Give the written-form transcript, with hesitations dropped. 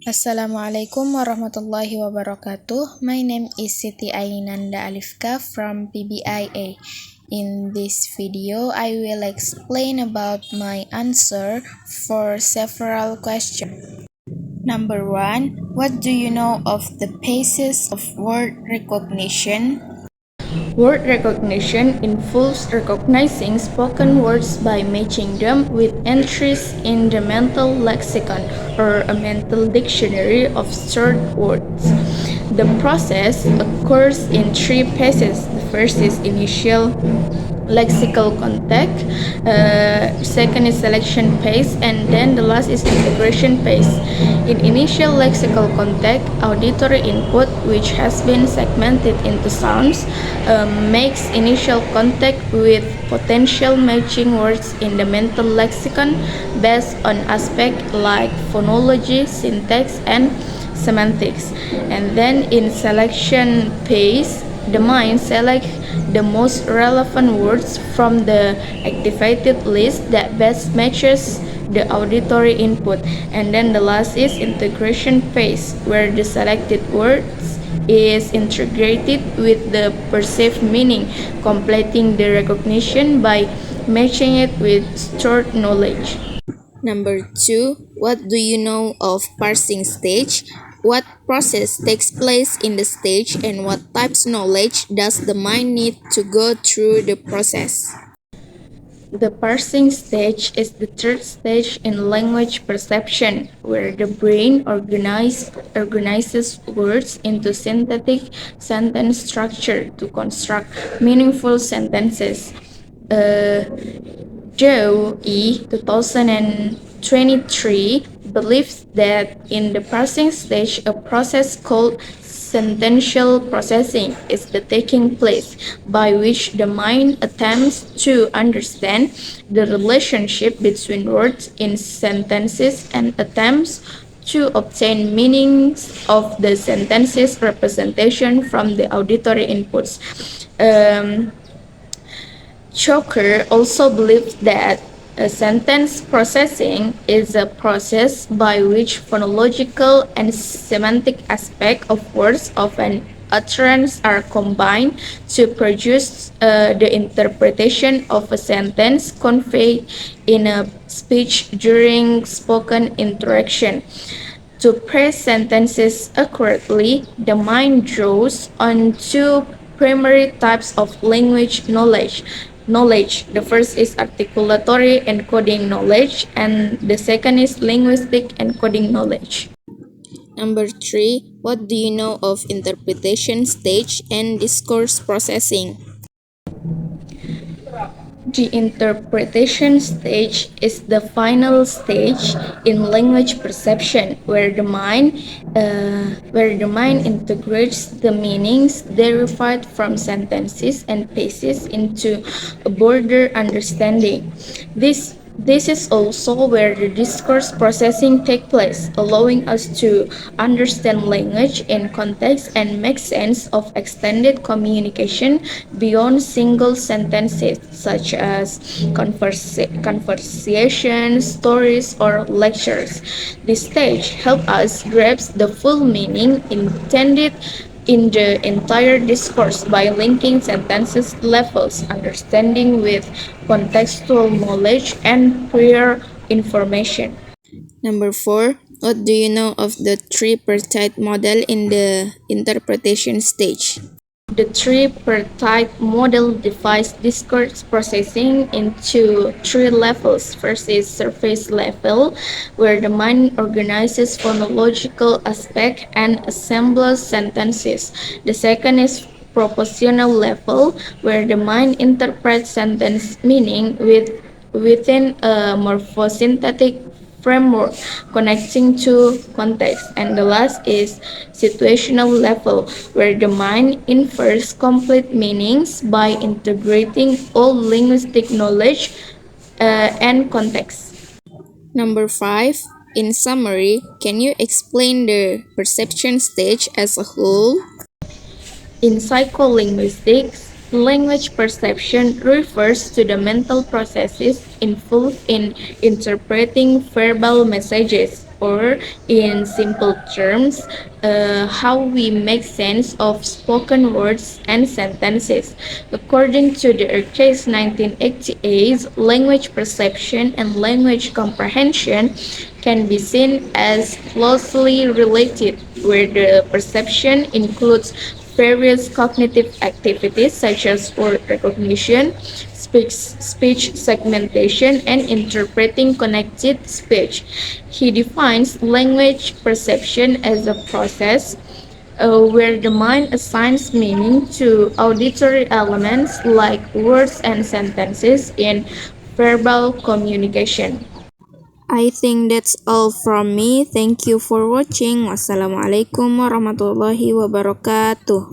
Assalamualaikum warahmatullahi wabarakatuh. My name is Siti Aini Nanda Alifkha from PBI-A. In this video, I will explain about my answer for several questions. Number 1. What do you know of the basis of word recognition? Word recognition involves recognizing spoken words by matching them with entries in the mental lexicon or a mental dictionary of stored words. The process occurs in three phases. The first is initial lexical contact, second is selection phase, and then the last is integration phase. In initial lexical contact, auditory input, which has been segmented into sounds, makes initial contact with potential matching words in the mental lexicon based on aspects like phonology, syntax, and semantics. And then in selection phase, the mind selects the most relevant words from the activated list that best matches the auditory input. And then the last is integration phase, where the selected words is integrated with the perceived meaning, completing the recognition by matching it with stored knowledge. Number 2. What do you know of parsing stage? What process takes place in the stage and what types knowledge does the mind need to go through the process? The parsing stage is the third stage in language perception, where the brain organizes words into synthetic sentence structure to construct meaningful sentences. Uh, Joe E. 2023 believes that in the parsing stage, a process called sentential processing is the taking place by which the mind attempts to understand the relationship between words in sentences and attempts to obtain meanings of the sentences representation from the auditory inputs. Um, Choker also believes that a sentence processing is a process by which phonological and semantic aspects of words of an utterance are combined to produce the interpretation of a sentence conveyed in a speech during spoken interaction. To praise sentences accurately, the mind draws on two primary types of language knowledge. The first is articulatory encoding knowledge, and the second is linguistic encoding knowledge. Number 3. What do you know of interpretation stage and discourse processing? The interpretation stage is the final stage in language perception, where the mind integrates the meanings derived from sentences and phrases into a broader understanding. This is also where the discourse processing takes place, allowing us to understand language in context and make sense of extended communication beyond single sentences, such as conversations, stories, or lectures. This stage helps us grasp the full meaning intended in the entire discourse by linking sentences levels understanding with contextual knowledge and prior information. Number 4. What do you know of the tripartite model in the interpretation stage? The tripartite model divides discourse processing into three levels. First is surface level, where the mind organizes phonological aspect and assembles sentences. The second is propositional level, where the mind interprets sentence meaning within a morphosynthetic framework connecting to context. And the last is situational level, where the mind infers complete meanings by integrating all linguistic knowledge and context. Number 5. In summary, can you explain the perception stage as a whole? In psycholinguistics, language perception refers to the mental processes involved in interpreting verbal messages. or, in simple terms, how we make sense of spoken words and sentences. According to the case 1988, language perception and language comprehension can be seen as closely related, where the perception includes various cognitive activities such as word recognition, speech segmentation, and interpreting connected speech. He defines language perception as a process where the mind assigns meaning to auditory elements like words and sentences in verbal communication. I think that's all from me. Thank you for watching. Wassalamualaikum warahmatullahi wabarakatuh.